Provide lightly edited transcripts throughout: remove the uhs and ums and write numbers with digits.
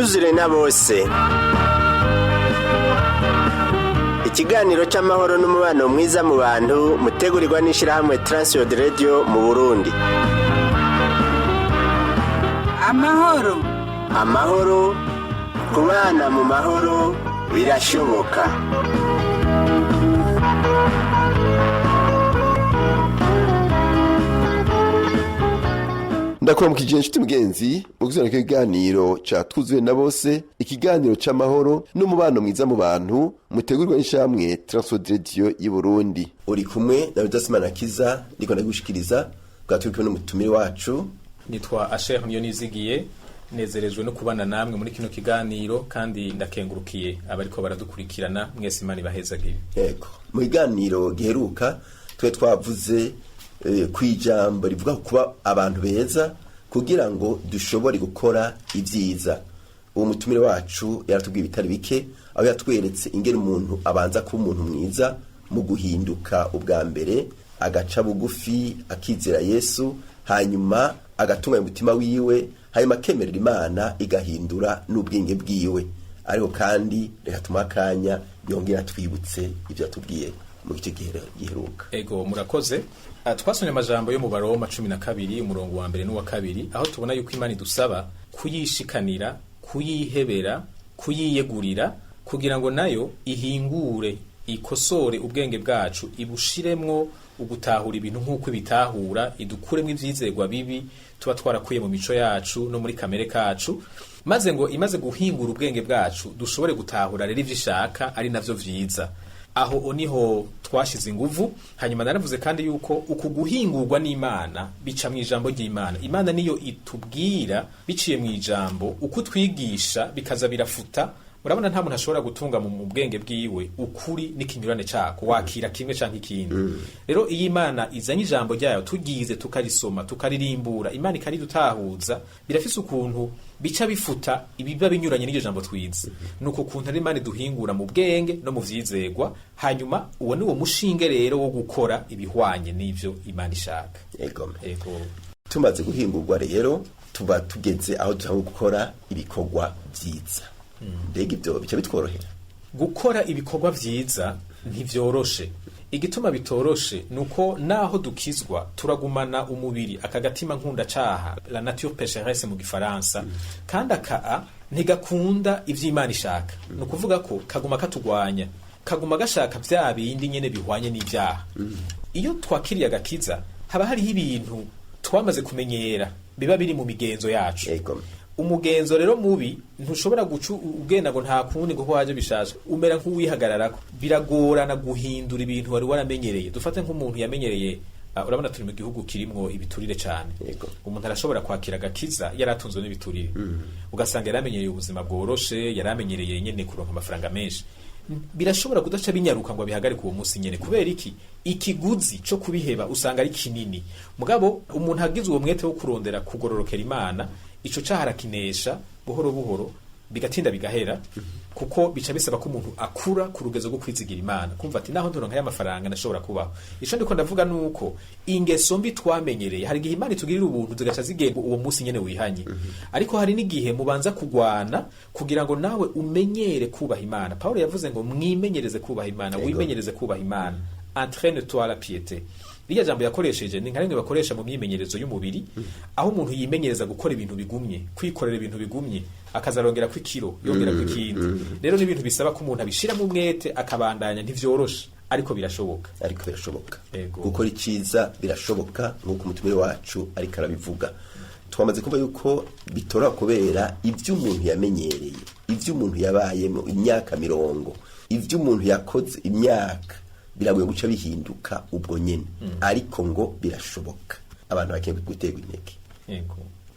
twuzure na bose. Ikiganiro c'amahoro n'umubano mwiza mu bantu mutegurirwa n'ishirahamwe Transworld Radio mu Burundi. Amahoro kubana mu mahoro birashoboka. Ndakora mu kijene cy'uti mugenzi muguzana ikiganiro ca twuzure na bose, ikiganiro c'amahoro n'umubano mwiza mu bantu mutegurirwa n'ishamwe Transworld Radio y'u Burundi. Uri kumwe na Rudasimana Kiza ndiko ndagushikiriza bwaturikiwe n'umutumire wacu. Nitwa Asher Niyonizigiye, nezerejwe no kubana namwe muri kino kiganiro kandi ndakengurukiye abariko baradukurikirana mwese Imana ibahezagire. Yego, mu kiganiro giheruka twe twavuze kwijambo rivuga kuba abantu beza kugira ngo dushobore gukora ivyiza. Uwo mutumire wacu yaratubwiye bitari bike aho yatweretse ingene umuntu abanza kuba umuntu mwiza mu guhinduka ubwa mbere, agaca bugufi akizera Yesu, hanyuma agatunganya umutima wiwe, hanyuma akemerera Imana igahindura n'ubwenge bwiwe. Ariko kandi reka tumakanya yongera twibutse ivyo atubwiye mu gice giheruka. Ego murakoze. Twasomye amajambo yo mu Baroma 12 umurongo wa mbere n'uwa kabiri, aho tubona yuko Imana idusaba kuyishikanira, kuyihebera, kuyiyegurira kugira ngo nayo ihingure, ikosore ubwenge bwacu, ibushiremwo ugutahura ibintu nk'uko ibitahura, idukuremwo ivyizerwa bibi tuba twarakuye mu mico yacu no muri kamere kacu, maze ngo imaze guhingura ubwenge bwacu dushobore gutahura rero ivyishaka ari navyo vyiza. Aho niho twashize inguvu. Hanyuma naravuze kandi yuko uku guhingurwa n'Imana bica mu ijambo ry'Imana. Imana niyo itubwira biciye mu ijambo, uko twigisha bikaza birafuta. Urabona nta muntu ashobora gutunga mu bwenge bwiwe ukuri n'ikinyurane cako, wakira kimwe canke ikindi. Rero iyi Imana izanye ijambo ryayo tugize tukarisoma tukaririmbura, Imana ikaridutahuza, birafise ukuntu bica bifuta ibiba binyuranye n'iryo jambo twize. Nuko ukuntu ari Imana duhingura mu bwenge no mu vyizerwa, hanyuma uwo ni wo mushinge rero wo gukora ibihwanye n'ivyo Imana ishaka. Ego. Tumaze guhingurwa rero tuba tugeze aho dushaka gukora ibikorwa vyiza. Mbega ibyo bica bitworohera? Gukora ibikorwa vyiza ntivyoroshe. Igituma bitoroshe nuko naho dukizwa turagumana umubiri, akagatima nkunda caha, la nature pécheresse mu gifaransa, kandi ntigakunda ivy'Imana ishaka. Nukuvuga ko kaguma katugwanya, kaguma gashaka vya bindi nyene bihwanye n'ivyaha. Iyo twakiriye agakiza haba hariho ibintu twamaze kumenyera biba biri mu migenzo yacu. Umugenzo rero mubi ntushobora guca ugenda ngo nta kundi ngo waje bishaje, umera nk'uwihagararako. Biragorana guhindura ibintu wari waramenyereye. Dufate nk'umuntu yamenyereye, urabona turi mu gihugu kirimwo ibiturire cyane. Umuntu arashobora kwakira agakiza yaratunzwe n'ibiturire, ugasanga yaramenyereye ubuzima bworoshe, yaramenyereye nyene kuronka amafaranga menshi. Birashobora kudaca binyaruka ngo bihagarike uwo munsi nyene. Kubera iki? Ikiguzi cyo kubiheba usanga ari kinini. Mugabo umuntu agize uwo mwete wo kurondera kugororokera Imana, ico caharakinesha buhoro buhoro bigatinda bigahera, kuko bica bisaba ko umuntu akura ku rugezo rwo kwizigira Imana, kumva ati naho ntoronka y'amafaranga ndashobora kubaho. Ico ndiko ndavuga nuko ingeso mbi twamenyereye, hari igihe Imana itugirira ubuntu zigaca zigenga uwo munsi nyene wihanye. Ariko hari n'igihe mubanza kugwana kugira ngo nawe umenyere kubaha Imana. Paulo yavuze ngo mwimenyereze kubaha Imana, wimenyereze kubaha Imana. Entraîne-toi à la piété. Riya jambo yakoresheje ni nkarenga bakoresha mu myimenyerezo y'umubiri, aho umuntu yimenyereza gukora ibintu bigumye, kwikorera ibintu bigumye, akazarongera ku kilo, yongera ku kindi. Rero ni ibintu bisaba ko umuntu abishira mu mwete akabandanya, ntivyoroshe ariko birashoboka. Gukora iciza birashoboka nk'uko umutumire wacu ariko arabivuga. Twamaze kumva yuko bitora kubera ivyo umuntu yamenyereye, ivyo umuntu yabayemo imyaka 50, ivyo umuntu yakoze imyaka, biragoye guca bihinduka ubwo nyene. Ariko ngo birashoboka. Abantu bakeneye guterwa intege.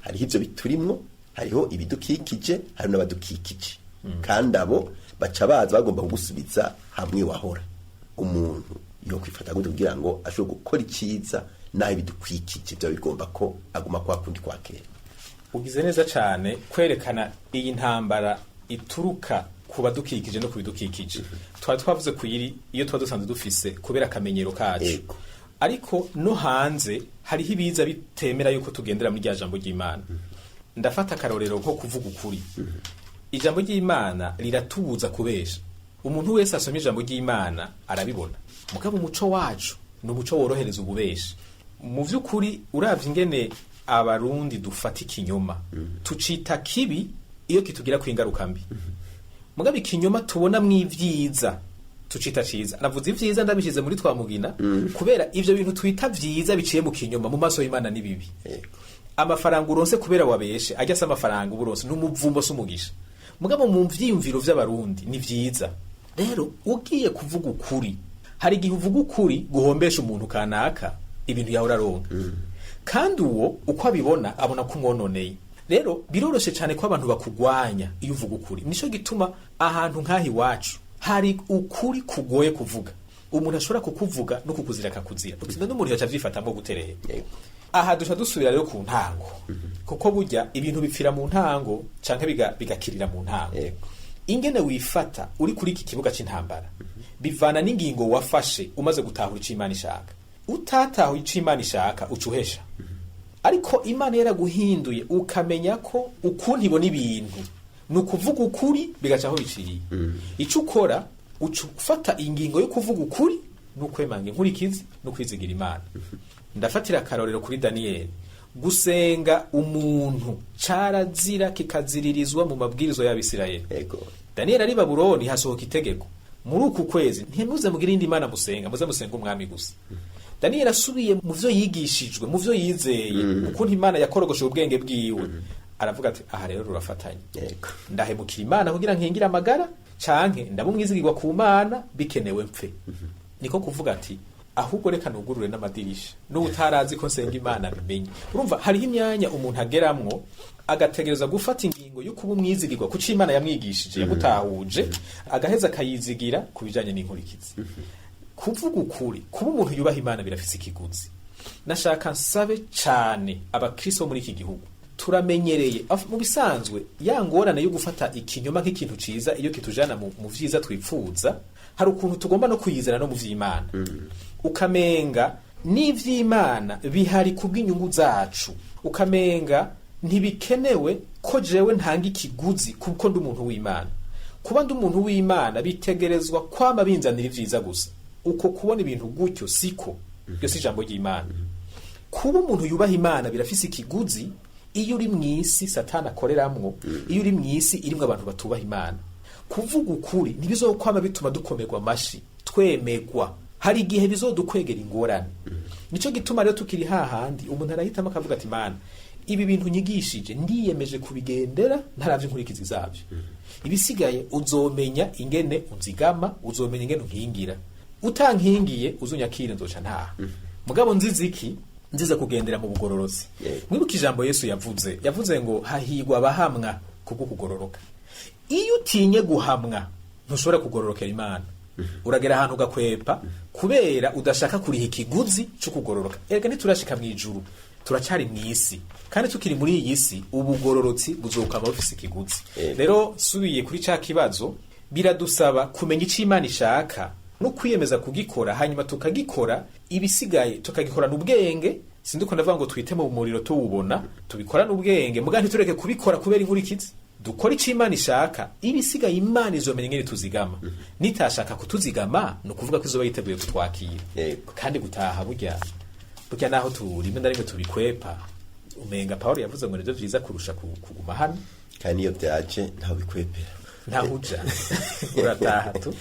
Hariho ivyo biturimwo, hariho ibidukikije, hari n'abadukikije. Kandi abo baca baza bagomba kugusubiza hamwe wahora. Umuntu yo kwifata gute kugira ngo ashobore gukora iciza naho ibidukwikije byo bigomba ko aguma kwa kundi kwa kera? Ugize neza cyane kwerekana iyi ntambara ituruka kuba dukikije no kubidukikije. Twavuze kuyiri iyo twadusanze dufise kubera akamenyero kacu. Ariko no hanze hariho ibiza bitemera yuko tugendera muri rya jambo ry'Imana. Ndafata akarorero nko kuvuga ukuri. ijambo ry'Imana riratubuza kubesha. Umuntu wese asomye ijambo ry'Imana arabibona. Mugabo umuco wacu ni umuco worohereza ububeshi. Mu vy'ukuri uravye ingene abarundi dufata ikinyoma, tucita kibi iyo kitugira kwingaruka mbi. Mugabo ikinyoma tubona mw'ivyiza tucita ciza. Navuze ivyiza ndabishize muri twamugina kubera ivyo bintu twita vyiza biciye mu kinyoma mu maso y'Imana ni bibi. Amafaranga uronse kubera wabeshe ajya se amafaranga uburonse n'umuvumbo s'umugisha. Mugabo mu vyiyumviro vy'abarundi ni vyiza. Rero ugiye kuvuga ukuri, hari igihe uvuga ukuri guhombesha umuntu kanaka ibintu yawe uraronka. Kandi uwo uko abibona abona ko umwononeye. Rero biroroshe cyane ko abantu bakugwanya iyo uvuga ukuri. Nico gituma ahantu nkahi wacu hari ukuri kugoye kuvuga. Umuntu ashobora kukuvuga no kukuzira akakuzira. Utsinda n'umuntu yaca vyifatamwo gutereye. Aha dusha dusubira rero ku ntango. Kuko burya ibintu bipfira mu ntango canke bigakirira mu ntango. Ingene wifata uri kuri iki kibuga c'intambara bivana n'ingingo wafashe umaze gutahura ico Imana ishaka. Utatahuye ico Imana ishaka ucuhesha. Ariko Imana yaraguhinduye ukamenya ko ukuntu ibona ibintu nukuvuga ukuri bigacaho biciriye. Ico ukora ucufata ingingo yo kuvuga ukuri nukwemanga inkurikizi no kwizigira Imana. Ndafatira akarorero kuri Daniel. Gusenga umuntu carazira kikaziririzwa mu mabwirizo y'Abisirayeli. Daniel ari Babuloni hasohoka itegeko. Muri uku kwezi ntimuze mugira indi Mana musenga, muze musenga umwami gusa. Daniel asubiye mu vyo yigishijwe, mu vyo yizeye, ukuntu Imana yakorogoshe ubwenge bwiwe. Aravuga ati aha rero rurafatanye. Ndahemukira Imana kugira nkingira amagara canke ndabumwizigirwa ku Mana bikenewe mpfe. Niko kuvuga ati ahubwo reka nugurure n'amadirisha n'utarazi ko nsenga Imana bimenye. Urumva hariho imyanya umuntu ageramwo agategereza gufata ingingo yo kuba umwizigirwa kuko Imana yamwigishije yamutahuje agaheza akayizigira kubijanye n'inkurikizi. Kuvuga ukuri kuba umuntu yubaha Imana birafise ikiguzi. Nashaka nsabe cyane abakristo muri iki gihugu turamenyereye mu bisanzwe yangorana yo gufata ikinyoma nk'ikintu ciza iyo kitujana mu vyiza twipfuza. Hari ukuntu tugomba no kuyizera no mu vy'Imana. Ukamenga n'ivy'Imana bihari kubw'inyungu zacu. Ukamenga ntibikenewe ko jewe ntanga ikiguzi kuko ndi umuntu w'Imana. Kuba ndi umuntu w'Imana bitegerezwa kwama binzanira ivyiza gusa. Uko kubona ibintu gutyo siko. Byo si ijambo ry'Imana. Kuba umuntu yubaha Imana birafise ikiguzi iyo uri mw'isi Satani akoreramwo, iyo uri mw'isi irimwo abantu batubaha Imana. Kuvuga ukuri ntibizokwama bituma dukomerwa amashi, twemegwa. Hari igihe bizodukwegera ingorane. Nico gituma rero tukiri hahandi umuntu arahitamo akavuga ati Mana ibi bintu nyigishije ndiyemeje kubigendera ntaravye inkurikizi zavyo. Ibisigaye uzomenya ingene unzigama, uzomenya ingene unkingira. Utankingiye uzunyakire nzoca ntaha. Mugabo nziziki nziza kugendera mu bugororozi. Mwibuka ijambo Yesu yavuze ngo hahigwa abahamwa kubwo kugororoka. Iyo utinye guhamwa ntushobora kugororokera Imana. Uragera ahantu ugakwepa kubera udashaka kuriha ikiguzi cyo kugororoka. Erega ntiturashika mu ijuru, turacari mw'isi. Kandi tukiri muri iyi si ubugororotsi buzokama bufise ikiguzi. Rero subiye kuri ca kibazo biradusaba kumenya ico Imana ishaka no kwiyemeza kugikora, hanyuma tukagikora, ibisigaye tukagikorana ubwenge. Sinduko ndavuga ngo twiteme mu muriro tuwubona, tubikorana ubwenge muga ntitureke kubikora kubera inkurikizi. Dukora ico Imana ishaka, ibisigaye Imana izomenya ingene tuzigama. Nitashaka kutuzigama no kuvuga ko izoba yiteguye kutwakira. Kandi gutaha burya naho rimwe na rimwe tubikwepa. Umenga Paulo yavuze ngo nivyo vyiza kurusha kuguma hano. Kandi iyo byaje ntaho bikwepera. Ntahuja. Urataha tu.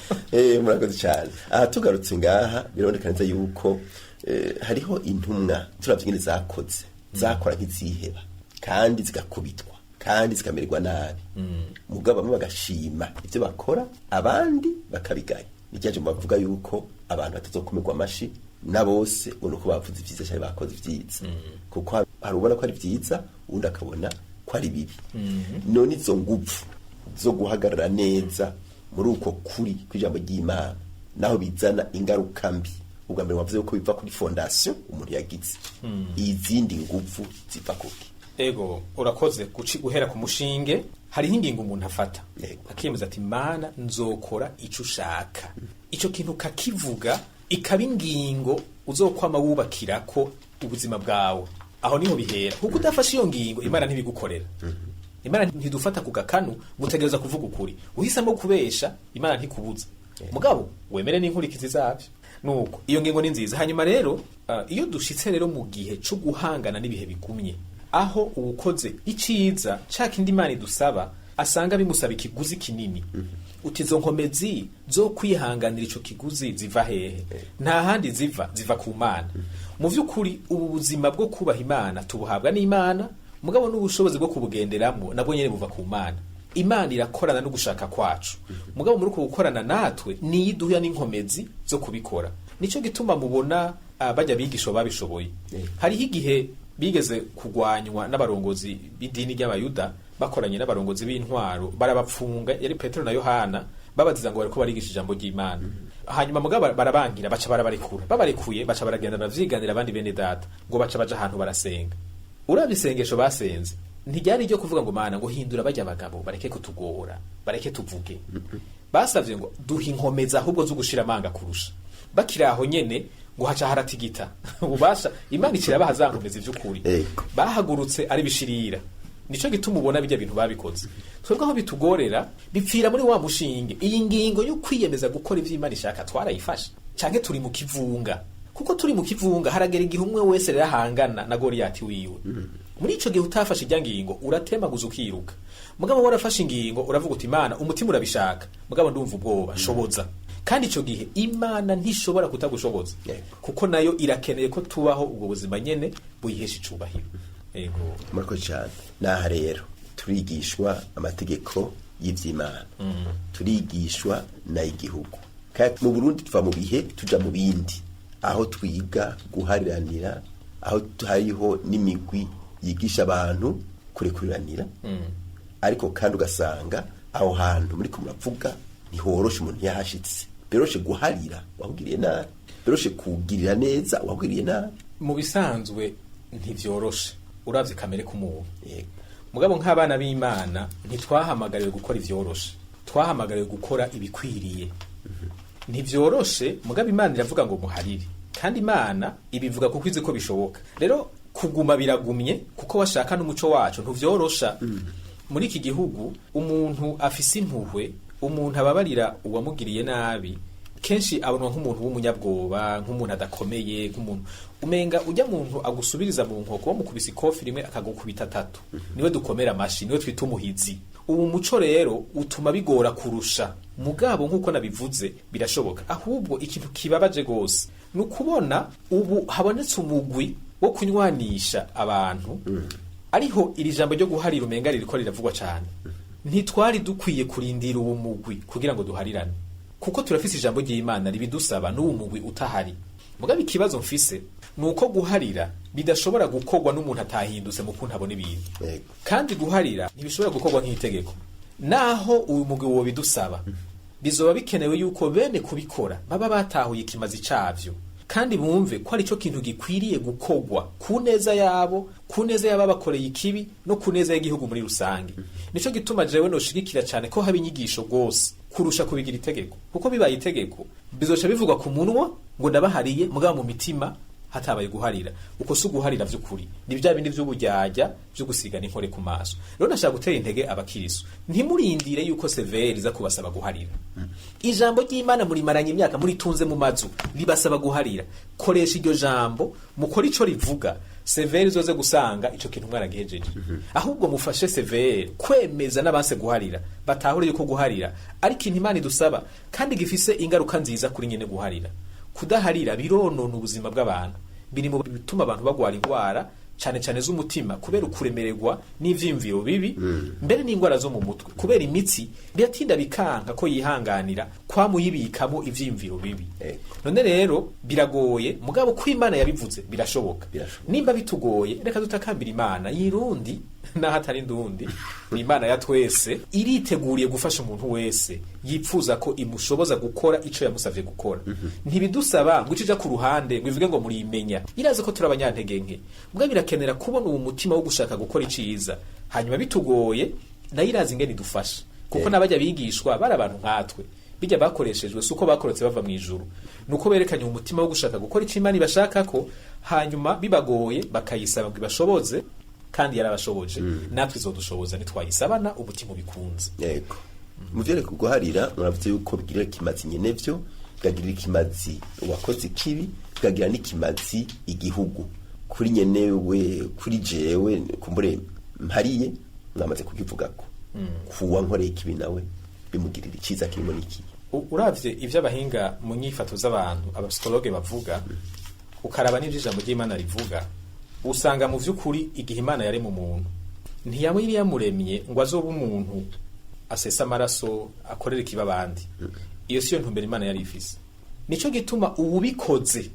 Murakoze cyane. Aha tugarutse ngaha birabonekana yuko hariho intumwa turavye ingene zakoze. Zakora nk'iziheba kandi zigakubitwa. Kandi zikamererwa nabi. Mugabo bamwe bagashima ivyo bakora abandi bakabigaya. Nijaje bavuga yuko abantu batazokomerwa amashi na bose unuko bavuze ivyiza cyane bakoze ivyiza. Kuko harubona ko ari vyiza undi akabona ko ari bibi. None izo nguvu zo guhagarara neza muri uko kuri kwijambo ry'Imana naho bizana ingaruka mbi. Ubwa mbere wavuze ko biva kuri fondation umuntu yagize. Izindi nguvu ziva kuki? Ego urakoze guhera ku mushinge. Hariho ingingo umuntu afata akiyemeza ati Mana nzokora ico ushaka. Ico kintu kakivuga ikaba ingingo uzokwama wubakirako ubuzima bwawe. Aho niho bihera. Kuko udafashe iyo ngingo Imana ntibigukorera. Imana ntidufata ku gakanu mutegereza kuvuga ukuri. Uhisemo kubesha Imana ntikubuza. Mugabo wemere n'inkurikizi zavyo. Nuko iyo ngingo ni nziza. Hanyuma rero iyo dushitse rero mu gihe cyo guhangana n'ibihe bigumye, aho ubukoze iciza cakindi Imana idusaba asanga bimusaba ikiguzi kinini. Utizo nkomezi zo kwihanganira ico kiguzi ziva hehe? Nta handi ziva ku Mana. Mu vy'ukuri ubu buzima bwo kubaha Imana tubuhabwa n'Imana, mugabo n'ubushobozi bwo kubugenderamo nabwo nyene buva ku Mana. Imana irakorana no gushaka kwacu, mugabo muri uko gukorana natwe ni iduha n'inkomezi zo kubikora. Nico gituma mubona bajya bigisho babishoboye. Hariho igihe bigeze kugwanywa n'abarongozi b'idini ry'Abayuda bakoranye n'abarongozi b'intwaro, barabapfunga, yari Petero na Yohana, babaziza ngo bariko barigisha ijambo ry'Imana. Hanyuma mugabo barabangira, baca barabarekura. Babarekuye baca baragenda bavyiganira abandi bene data ngo baca baja ahantu barasenga. Urabisengesho basenze ntiryari ryo kuvuga ngo Mana ngo hindura bajya abagabo bareke kutugora, bareke tuvuge. Basavye ngo duha inkomeza ahubwo zo gushira amanga kurusha. Bakiraho nyene ngo haca haratigita. Ubasha Imana ikirabaha za nkomeza ivy'ukuri. Bahagurutse ari bishirira. Nico gituma ubona bijya bintu babikoze. Twebwe aho bitugorera bipfira muri wa mushinge. Iyi ngingo yo kwiyemeza gukora ivy'Imana ishaka twarayifasha. Canke turi mu kivunga. Kuko turi mu kivunga haragera igihe umwe wese rero hangana na Goliati wiwe. Muri ico gihe utafashe ijya ngingo uratemaguza ukiruka. Mugabo warafashe ingingo uravuga uti Imana umutima urabishaka. Mugabo ndumva ubwoba shoboza. Kandi ico gihe Imana ntishobora kutagushoboza. Kuko nayo irakeneye ko tubaho ubwo buzima nyene buyihesha icubahiro. Ego murako cyane. Naha rero turigishwa amategeko y'ivy'Imana. Turigishwa na igihugu. Kandi mu Burundi tuva mu bihe tuja mu bindi. Aho twiga guhariranira, aho hariho n'imigwi yigisha abantu kurekuriranira. Ariko kandi ugasanga aho hantu muri kumuravuga ntihoroshe umuntu yahashitse. Beroshe guharira wabwiriye nabi, beroshe kugirira neza wabwiriye nabi. Mu bisanzwe ntivyoroshe uravye kamere k'umuntu. Mugabo nk'abana b'Imana ntitwahamagariwe gukora ivyoroshe, twahamagariwe gukora ibikwiriye. Ntivyoroshe mugabo Imana iravuga ngo muharire, kandi Imana ibivuga kuko izi ko bishoboka. Rero kuguma biragumye kuko washaka n'umuco wacu ntuvyorosha. Muri iki gihugu umuntu afise impuhwe, umuntu ababarira uwamugiriye nabi, kenshi abonwa nk'umuntu w'umunyabwoba, nk'umuntu adakomeye, nk'umuntu umenga ujya muntu agusubiriza mu nkoko mukubise ikofi rimwe akagukubita 3. Niwe dukomera amashi, niwe twita umuhizi. Ubu muco rero utuma bigora kurusha. Mugabo nk'uko nabivuze birashoboka. Ahubwo ikintu kibabaje gose nukubona ubu habonetse umugwi wo kunywanisha abantu. Ariho iri jambo ryo guharira umenga ririko riravugwa cyane. Ntitwari dukwiye kurindira uwo mugwi kugira ngo duharirane, kuko turafise ijambo ry'Imana ribidusaba n'uwo mugwi utahari. Mugabo ikibazo mfise nuko guharira bidashobora gukorwa n'umuntu atahindutse mu kuntu abona ibintu. Kandi guharira ntibishobora gukorwa nk'itegeko. Naho uyu mugwi wo bidusaba bizoba bikenewe yuko bene kubikora baba batahuye ikimazi cavyo, kandi bumve ko ari cyo kintu gikwiriye gukorwa ku neza yabo, ku neza y'ababakoreye ikibi no ku neza y'igihugu muri rusange. Nico gituma jewe noshigikira cyane ko haba inyigisho gose kurusha kubigira itegeko, kuko bibaye itegeko bizoca bivugwa ku munwa ngo ndabahariye, mugabo mu mitima hatabaye guharira. Uko si guharira vy'ukuri, ni bya bindi vy'uburyarya byo gusigana inkore ku maso. Rero nashaka gutera intege abakiriso, ntimurindire yuko severi za kubasaba guharira. Ijambo ry'Imana muri maranye imyaka muri tunze mu mazu libasaba guharira. Koresha iryo jambo mukora ico rivuga, severi zoze gusanga ico kintu mwaragihejeje. Ahubwo mufashe severi kwemeza n'abanse guharira, batahure yuko guharira ariko Imana idusaba kandi gifise ingaruka nziza kuri nyene guharira. Kudaharira bironona ubuzima bw'abantu, biri mu bituma abantu bagwara ingwara cyane cyane z'umutima kubera ukuremererwa n'ivyimviro bibi, mbere n'ingwara zo mu mutwe kubera imitsi biratinda bikanka ko yihanganira kwamuyibikamo ivyimviro bibi. None rero biragoye, mugabo ko Imana yabivuze birashoboka. Nimba bitugoye reka dutakambira Imana yirundi na hatari ndundi. Imana ya twese iriteguriye gufasha umuntu wese yipfuza ko imushoboza gukora ico yamusavye gukora. Ntibidusaba ngo cija ku ruhande ngo ivuge ngo muri imenya, iraze ko turabanyantege nke, mbwa birakenera kubona uwo mutima wo gushaka gukora iciza. Hanyuma bitugoye na irazi ingene idufasha, kuko nabajya bigishwa bari abantu nkatwe, bijya bakoreshejwe suko bakorotse bava mu ijuru, nuko berekanye umutima wo gushaka gukora ico Imana ibashaka ko, hanyuma bibagoye bakayisaba ngo ibashoboze, kandi yarabashoboje natwe izodushoboza nitwayisabana umutima ubikunze. yego mu vyerekeye guharira muravuze yuko bigira ikimazi nyene vyo bikagira ikimazi uwakoze ikibi bikagira n'ikimazi igihugu. Kuri nyenewe kuri jewe kumbure mpariye mwamaze kukivugako kuwa nkoreye ikibi nawe bimugirira iciza kirimo n'iki. Uravye ivyo abahinga mu nyifato z'abantu abapsikologe bavuga ukaraba n'ivyo ijambo ry'Imana rivuga usanga mu vy'ukuri igihe Imana yari mu muntu ntiyaba yari yamuremye ngo azobe umuntu asesa amaraso akorera ikiba abandi. Iyo siyo ntumbero Imana yari ifise. Nico gituma ubikoze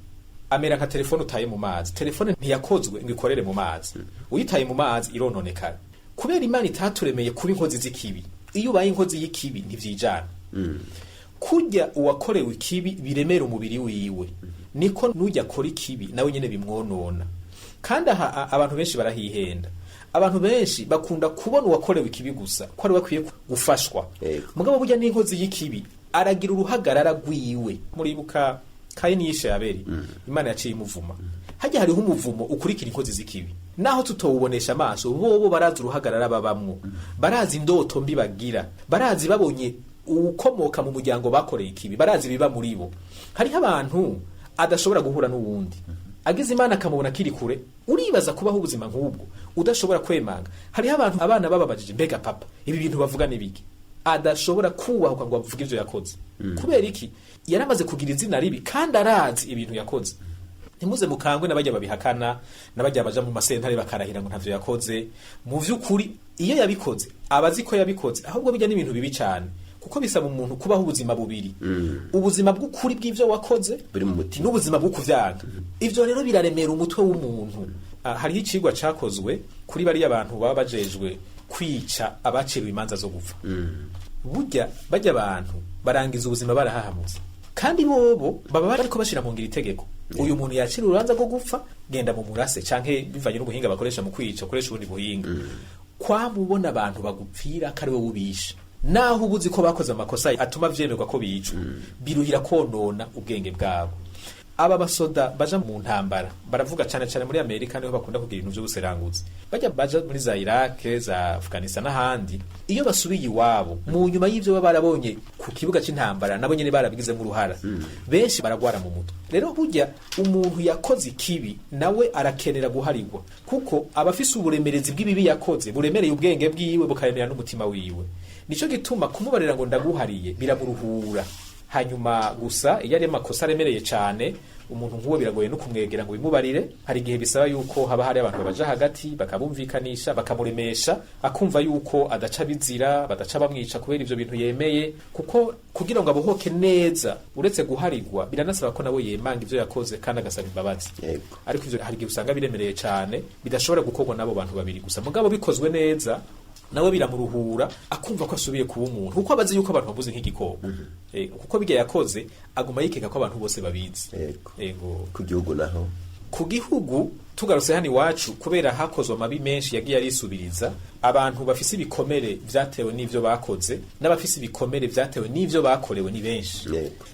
amera nka telefone utaye mu mazi. Telefone ntiyakozwe ngo ikorere mu mazi. Uyitaye mu mazi irononekara. Kubera Imana itaturemeye kuba inkozi z'ikibi. Iyo ubaye inkozi y'ikibi ntivyijana. Kurya uwakorewe ikibi biremera umubiri wiwe. Niko nujya akora ikibi nawe nyene bimwonona. Kandi aha abantu benshi barahihenda. Abantu benshi bakunda kubona uwakorewe ikibi gusa ko ari wakwiye gufashwa. Mugabo burya n'inkozi y'ikibi aragira uruhagarara rwiwe. Muribuka Kayini yishe Abeli, Imana yaciye imuvuma. Hajya hariho umuvumo ukurikira inkozi z'ikibi. Naho tutawubonesha amaso bobo barazi uruhagarara babamwo. Barazi indoto mbi bagira. Barazi babonye ukomoka mu muryango bakoreye ikibi. Barazi biba muri bo. Hariho abantu adashobora guhura n'uwundi. Agize Imana akamubona kiri kure, uribaza kubaho ubuzima nk'ubwo udashobora kwemanga. Hariho abantu abana bababajije mbega papa ibi bintu bavuga n'ibiki. Adashobora kubahuka ngo avuge ivyo yakoze. Kubera iki? Yaramaze kugira izina ribi kandi arazi ibintu yakoze. Ntimuze mukangwe n'abajya babihakana n'abajya baja mu masentare bakarahira ngo ntavyo yakoze. Mu vy'ukuri iyo yabikoze abazi ko yabikoze ahubwo bijya n'ibintu bibi cyane kuko bisaba umuntu kubaho ubuzima bubiri. Ubuzima bw'ukuri bw'ivyo wakoze buri mu mutima n'ubuzima bwo kuvyaga. Ivyo rero biraremera umutwe w'umuntu. Hariho icigwa cakozwe kuri bari abantu baba bajejwe kwica abaciriwe imanza zo gupfa. Burya bajya abantu barangiza ubuzima barahahamutse kandi bobo baba bariko bashira mu ngira itegeko. Uyu muntu yacira urubanza rwo gupfa genda mu murase canke bivanye n'ubuhinga bakoresha mu kwica koresha ubundi buhinga. Kwamubona abantu bagupfira kari wowe ubisha naho ubuzi ko bakoze amakosa atuma vyemerwa ko bicwa biruhira konona ubwenge bwabo. Aba basoda baja mu ntambara baravuga cyane cyane muri Amerika niho bakunda kugira ibintu byo guseranguza. Bajya baja muri za Iraq, za Afghanistan n'ahandi. Iyo basubiye iwabo mu nyuma y'ivyo baba barabonye ku kibuga c'intambara nabo nyene barabigize mu ruhara. Benshi baragwara mu mutwe. Rero burya umuntu yakoze ikibi nawe arakenera guharirwa kuko abafise uburemerezi bw'ibibi yakoze buremereye ubwenge bwiwe bukaremera n'umutima wiwe. Nico gituma kumubarira ngo ndaguhariye biramuruhura. Hanyuma gusa iyo ari amakosa aremereye cyane umuntu nk'uwo biragoye no kumwegera ngo bimubarire. Hari igihe bisaba yuko haba hari abantu babaja hagati bakabumvikanisha bakamuremesha akumva yuko adaca bizira badaca bamwica kubera ivyo bintu yemeye kuko kugira ngo abohoke neza uretse guharirwa biranasaba ko nawe yemanga ivyo yakoze kandi agasaba imbabazi. Ariko ivyo hari igihe usanga biremereye cyane bidashobora gukorwa nabo bantu babiri gusa. Mugabo bikozwe neza nawe biramuruhura akumva ko asubiye kuba umuntu kuko abazi yuko abantu babuze nk'igikoko. Kuko biga yakoze aguma yikeka ko abantu bose babizi. Yego ku gihugu naho ku gihugu tugarutse hano iwacu kubera hakozwe amabi menshi yagiye arisubiriza. Abantu bafise ibikomere vyatewe n'ivyo bakoze n'abafise ibikomere vyatewe n'ivyo bakorewe ni benshi.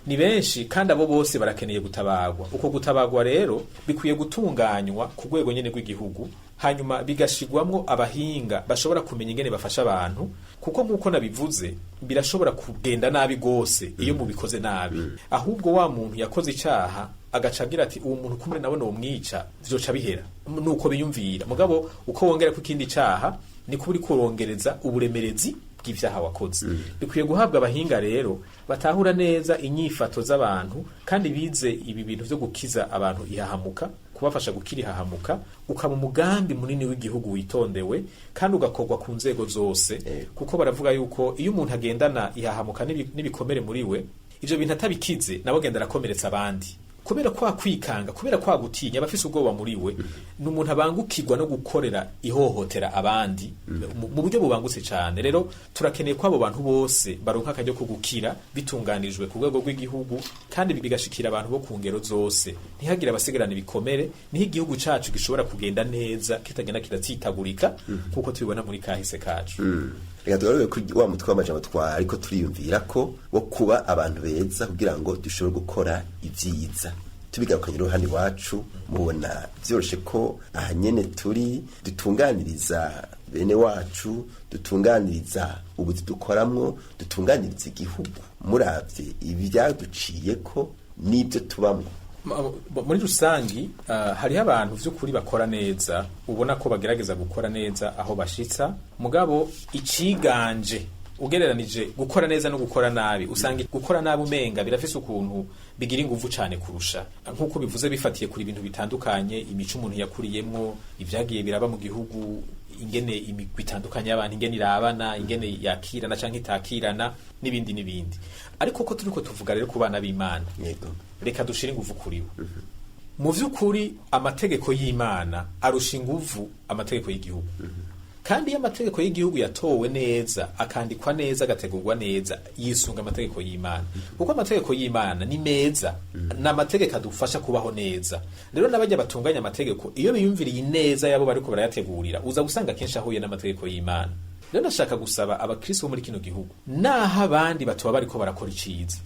Ni benshi kandi abo bose barakeneye gutabagwa. Uko gutabagwa rero bikwiye gutunganywa ku rwego nyene rw'igihugu hanyuma bigashigwamwo abahinga bashobora kumenya ingene bafasha abantu kuko nkuko nabivuze birashobora kugenda nabi gose iyo mubikoze nabi. Ahubwo wa muntu yakoze icaha agacagira ati uwo muntu kumwe nawe no mwica vyoca bihera nuko biyumvira. Mugabo uko wongera ku kindi caha niko uri kurongereza uburemerezi bw'ivyaha wakoze. Bikwiye guhabwa abahinga rero batahura neza inyifato z'abantu kandi bize ibi bintu vyo gukiza abantu ihahamuka kubafasha gukira ihahamuka ukaba umugambi munini w'igihugu witondewe kandi ugakorwa ku nzego zose kuko baravuga yuko iyo umuntu agendana ihahamuka n'ibikomere muri we ivyo bintu atabikize nabo genda arakomeretsa abandi kubera kwa kwikanga kubera kwa gutinya abafise ubwoba muri we n'umuntu abangukirwa no gukorera ihohotera abandi mu buryo bubangutse cyane. Rero turakeneye ko abo bantu bose baronka akajyo ko gukira bitunganijwe ku rwego rw'igihugu kandi bigashikira abantu bo ku ngero zose ntihagira abasigarana ibikomere niho igihugu cacu gishobora kugenda neza kitagenda kiratsitagurika kuko tubibona muri kahise kacu. Reka tugaruke kuri wa mutwe w'amajambo ariko turiyumvira ko wo kuba abantu beza kugira ngo dushobore gukora ivyiza tubigarukanye ruhande iwacu mubona vyoroshe ko aha nyene turi dutunganiriza bene wacu, dutunganiriza ubuzi dukoramwo, dutunganiriza igihugu muravye ibyaduciye ko n'ibyo tubamwo. Muri rusangi hariho abantu vy'ukuri bakora neza, ubona ko bagerageza gukora neza aho bashitsa, mugabo iciganje ugereranije gukora neza no gukora nabi, usanga gukora nabi umenga birafise ukuntu bigira inguvu cane kurusha, nkuko bivuze bifatiye kuri ibintu bitandukanye, imico umuntu yakuriyemwo, ivyagiye biraba mu gihugu, ingene imigwi itandukanye y'abantu ingene irabana, ingene yakirana canke itakirana n'ibindi n'ibindi. Ariko ko turiko tuvuga rero ku bana b'Imana, Yego. reka dushire inguvu kuri bo. Mu vy'ukuri amategeko y'Imana arusha inguvu amategeko y'igihugu. Kandi iyo amategeko y'igihugu yatowe neza, akandikwa neza, agategurwa neza, yisunga amategeko y'Imana. Kuko amategeko y'Imana ni meza, na amategeko adufasha kubaho neza. Rero n'abajya batunganya amategeko, iyo biyumviriye neza yabo bariko barayategurira, uza gusanga kenshi ahuye n'amategeko y'Imana. Rero ndashaka gusaba abakristo bo muri kino gihugu, naho abandi batuba bariko barakora iciza,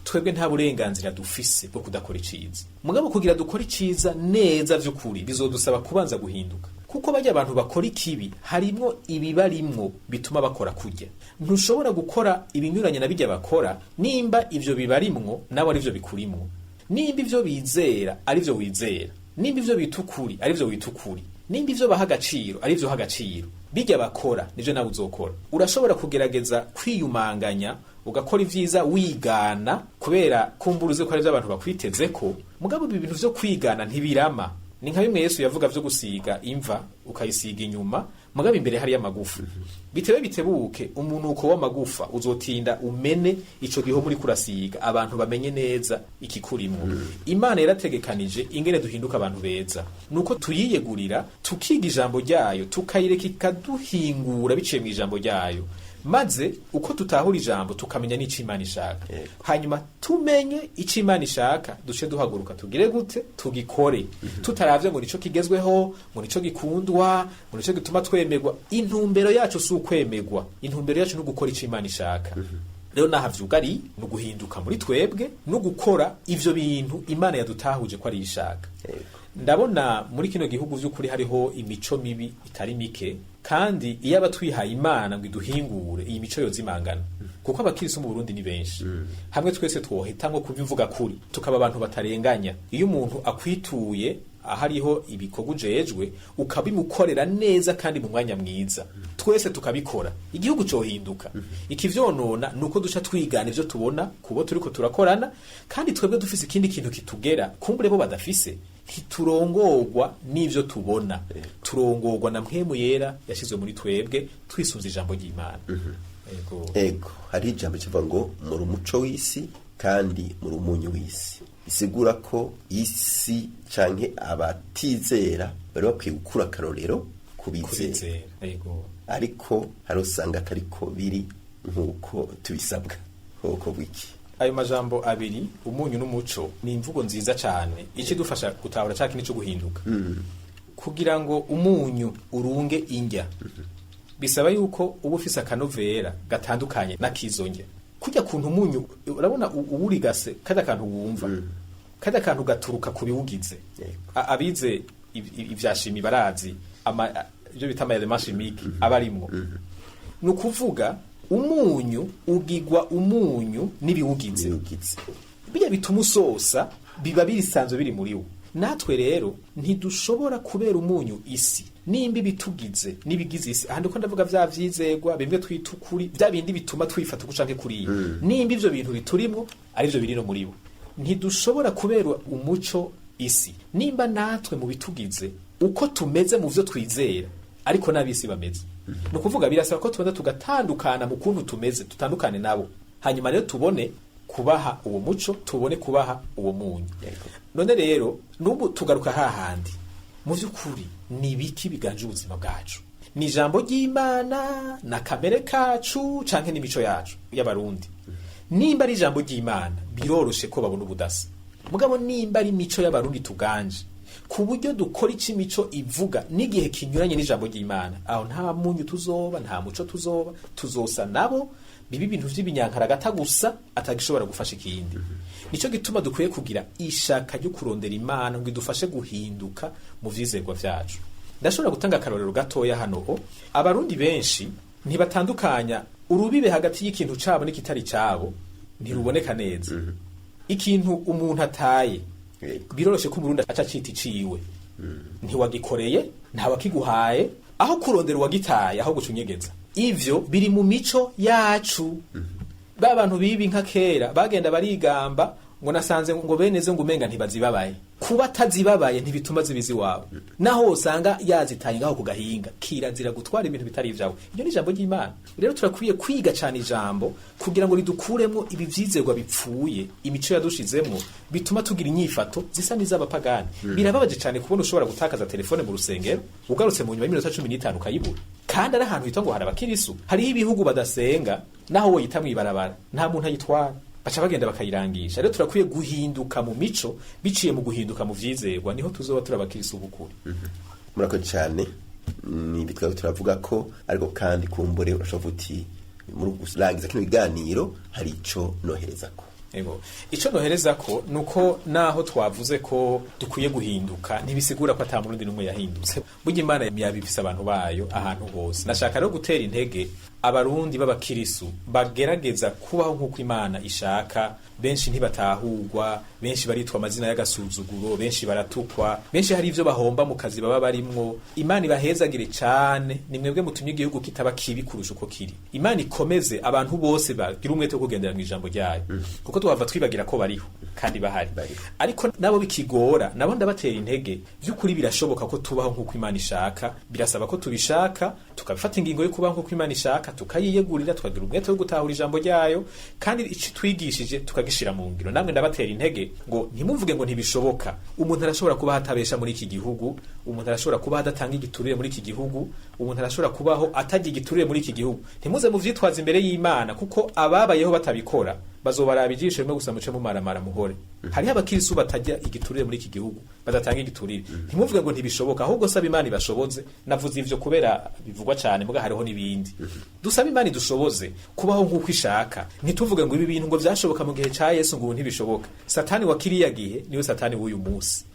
twebwe nta burenganzira dufise bwo kudakora iciza. Mugabo kugira dukora iciza neza vy'ukuri bizodusaba kubanza guhinduka. Kuko bajya abantu bakora ikibi harimwo ibibarimwo bituma bakora kurya. Ntushobora gukora ibinyuranye na bijya bakora nimba ivyo bibarimwo nawe arivyo bikurimwo. Nimba ivyo bizera arivyo wizera. Nimba ivyo bitukuri arivyo witukuri. Nimba ivyo baha agaciro arivyo ha agaciro. Bijya bakora nivyo nawe uzokora. Urashobora kugerageza kwiyumanganya ugakora ivyiza wigana kubera kumburuze ko ari vyo abantu bakwitezeko. Mugabo ibi bintu vyo kwigana ntibirama. Ni nka bimwe Yesu yavuga vyo gusiga imva ukayisiga inyuma, mugabo imbere hari amagufa. Bitewe bitebuke umunuko w'amagufa uzotinda umene ico giho muri kurasiga, abantu bamenye neza ikikurimwo. Imana yarategekanije ingene duhinduka abantu beza. Nuko tuyiyegurira, tukiga ijambo ryayo, tukayireka ikaduhingura biciye mu ijambo ryayo. Maze uko tutahura ijambo tukamenya n'ico Imana ishaka. Hanyuma tumenye ico Imana ishaka, duce duhaguruka tugire gute tugikore. Tutaravye ngo nico kigezweho, ngo nico gikundwa, ngo nico gituma twemegwa. Intumbero yacu si ukwemegwa, intumbero yacu no gukora ico Imana ishaka. Rero nahavyugari no guhinduka muri twebwe no gukora ivyo bintu Imana yadutahuje ko ari ishaka. Ndabona muri kino gihugu vy'ukuri hariho imico mibi itari mike, kandi iyo abatwihaye Imana ngo iduhingure iyi mico yozimangana. Kuko abakirisi mu Burundi ni benshi. Hamwe twese twohitamwo kubivuga kuri, tukaba abantu batarenganya. Iyo umuntu akwituye ahariho ibikorwa ujejwe, ukabimukorera neza kandi mu mwanya mwiza, twese tukabikora, igihugu cohinduka. Ikivyonona nuko duca twigana ivyo tubona kubo turiko turakorana, kandi twebwe dufise ikindi kintu kitugera kumbure bo badafise. Ntiturongorwa n'ivyo tubona, turongorwa na mpwemu yera yashizwe muri twebwe twisunze ijambo ry'Imana. Ego hari ijambo kivuga ngo muri umuco w'isi kandi muri umunyu w'isi. Bisigura ko isi canke abatizera bari bakwiye gukura akarorero kubizera. Ariko harusanga atariko biri nkuko tubisabwa. Koko bwiki ayo majambo abiri, umunyu n'umuco, ni imvugo nziza cyane ikidufasha gutahura cya kintu cyo guhinduka. Kugira ngo umunyu urunge indya, bisaba yuko uba ufise akanovera gatandukanye n'akizonge. Kujya kuntu umunyu urabona uburigase kada kantu wumva, kada kantu gaturuka kubiwugize. Abize ivyashimi barazi ibyo bita element chimique abarimwo. Nukuvuga umunyu ugigwa umunyu nibiwugize. Bijya bituma usosa biba birisanzwe biri muri wo. Natwe rero ntidushobora kubera umunyu isi nimba bitugize nibigize isi. Ahandi ko ndavuga vya vyizegwa bimwe twitukuri bya bindi bituma twifata gucanke kuri nimba ivyo bintu biturimwo ari byo biri no muri bo. Ntidushobora kubera umuco isi nimba natwe mu bitugize uko tumeze mu vyo twizera ariko nabisi bameze. No kuvuga birasaba ko tubanza tugatandukana mu kuntu tumeze, tutandukane nabo, hanyuma rero tubone kubaha uwo muco, tubone kubaha uwo munyu. None rero nubu tugaruka hahandi, mu vy'ukuri ni biki biganje ubuzima bwacu? Ni ijambo ry'Imana na kamere kacu canke n'imico yacu y'abarundi? Nimba ari ijambo ry'Imana biroroshe ko babona ubudasa, mugabo nimba ari imico y'abarundi tuganje ku buryo dukora ico imico ivuga n'igihe kinyuranye n'ijambo ry'Imana, aho nta munyu tuzoba, nta muco tuzoba, tuzosa nabo biba ibintu vy'ibinyankaragata gusa atagishobora gufasha ikindi. Nico gituma dukwiye kugira ishaka ryo kurondera Imana ngo idufashe guhinduka mu vyizerwa vyacu. Ndashobora gutanga akarorero gatoya hano. Abarundi benshi ntibatandukanya urubibe hagati y'ikintu cabo n'ikitari cabo, ntiruboneka neza. Ikintu umuntu ataye biroroshe ko Burundi aca cita iciwe. Ntiwagikoreye, ntawakiguhaye, aho kurondera uwagitaye, aho gucunyegeza. Ivyo biri mu mico yacu. Ba bantu bibi nka kera bagenda barigamba ngo nasanze ngo beneze ngo umenga ntibazibabaye. Kuba tazibabaye ntibituma zibizi wawe. Naho usanga yazitaye ngaho ku gahinga, kirazira gutwara ibintu bitari ivyawe. Iyo ni ijambo ry'Imana. Rero turakwiye kwiga cyane ijambo kugira ngo ridukuremo ibi vyizerwa bipfuye, imico yadushizemo bituma tugira inyifato zisa n'iz'abapagani. Birababaje cyane kubona ushobora gutakaza telefone mu rusengero, ugarutse mu nyuma y'iminota 15 ukayibura. Kandi ari ahantu hitwa ngo hari abakirisu. Hari ibihugu badasenga, naho wo yitamwe ibarabara, nta muntu ayitwara. Baca bagenda bakayirangisha. Rero turakwiye guhinduka mu mico biciye mu guhinduka mu vyizerwa, niho tuzoba turabakirisu bukuri. Murakoze cyane. Ni bitwa turavuga ko ariko kandi kumbure urashobora uti muri gusangiza kino biganiro hari ico nohereza ko. Ego. Ico nohereza ko nuko naho twavuze ko dukwiye guhinduka ntibisigura ko ata murundi numwe yahindutse. Burya Imana yabifise abantu bayo ahantu hose. Nashaka rero gutera intege abarundi b'abakirisu bagerageza kubaho nk'uko Imana ishaka. Benshi ntibatahurwa, benshi baritwa amazina y'agasuzuguro, benshi baratukwa, benshi hari ivyo bahomba mu kazi baba barimwo. Imana ibahezagire cyane, ni mwebwe mutumye igihugu kitaba kibi kurusha uko kiri. Imana ikomeze abantu bose bagira umwete wo kugendera mu ijambo ryayo, kuko tuhava twibagira ko bariho kandi bahari. Ariko nabo bikigora, nabo ndabatera intege. By'ukuri birashoboka ko tubaho nk'uko Imana ishaka, birasaba ko tubishaka, tukabifata ingingo yo kubaho nk'uko Imana ishaka, tukayiyegurira, tukagira umwete wo gutahura ijambo ryayo, kandi ici twigishije tukagishira mu ngiro. Namwe ndabatera intege ngo ntimuvuge ngo ntibishoboka. Umuntu arashobora kuba hatabesha muri iki gihugu, umuntu arashobora kuba hadatanga igiturire muri iki gihugu, umuntu arashobora kubaho atagira igiturire muri iki gihugu. Ntimuze muvyitwaza imbere y'Imana, kuko ababayeho batabikora bazobaraba ijisho rimwe gusa muce mumaramara muhore. Hariho abakirisu batajya igiturire muri iki gihugu, badatanga igiturire. Ntimuvuge ngo ntibishoboka, ahubwo saba Imana ibashoboze. Navuze ivyo kubera bivugwa cyane, muga hariho nibindi. Dusaba Imana idushoboze kubaho nk'uko ishaka. Ntituvuge ngo ibi bintu ngo vyashoboka mu gihe ca Yesu ngo ntibishoboka. Satani wa kiriya gihe niwe Satani w'uyu munsi.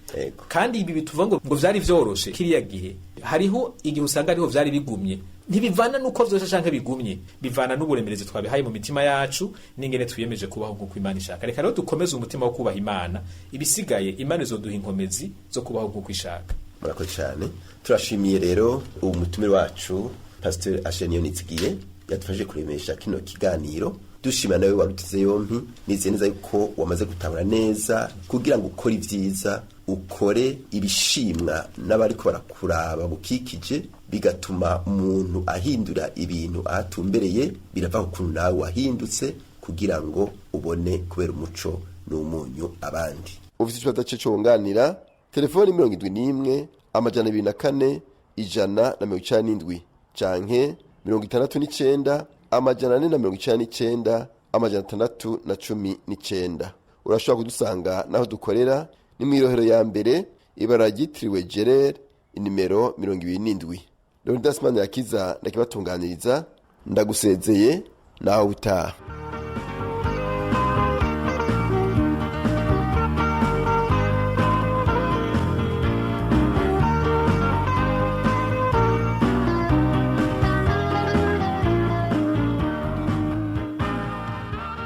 Kandi ibi bituvuga ngo vyari vyoroshe kiriya gihe. Hariho igihe usanga ariho vyari bigumye. Ntibivana nuko vyose canke bigumye, bivana n'uburemerezi twabihaye mu mitima yacu n'ingene twiyemeje kubaho nk'uko Imana ishaka. Reka rero dukomeze umutima wo kubaha Imana, ibisigaye Imana izoduha inkomezi zo kubaho nk'uko ishaka. Murakoze cyane. Turashimiye rero umutumire wacu Pastor Ashenio Nitsigiye yatufashe kuremesha kino kiganiro. Dushima nawe warutize yompi, nize neza yuko wamaze gutabura neza kugira ngo ukore ivyiza, ukore ibishimwa n'abariko barakuraba bukikije, bigatuma umuntu ahindura ibintu ahatumbereye. Birava ku kuntu nawe wahindutse kugira ngo ubone kubera umuco n'umunyu abandi. Ufite ikibazo cyo wunganira, telefoni 71 amajana 24 197 canke 69 amajana 499 amajana 619. Urashobora kudusanga naho dukorera ni mwirohero ya mbere ibara ryitiriwe Gerard inimero 27. Leonidas Manirakiza ndakibatunganiriza, ndagusezeye naho utaha.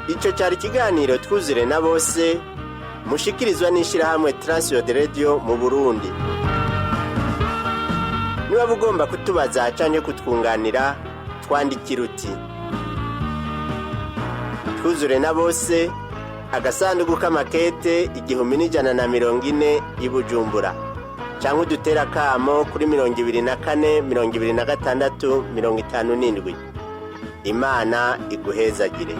Ico cyari kiganiro twuzure na bose mushikirizwa n'ishirahamwe Transworld Radio mu Burundi. Niba bugomba kutubaza canke kutwunganira, twandikira uti twuzure na bose, agasanduku k'amakete 1140 i Bujumbura, canke udutera kamo kuri 24 26 57. Imana iguhezagire.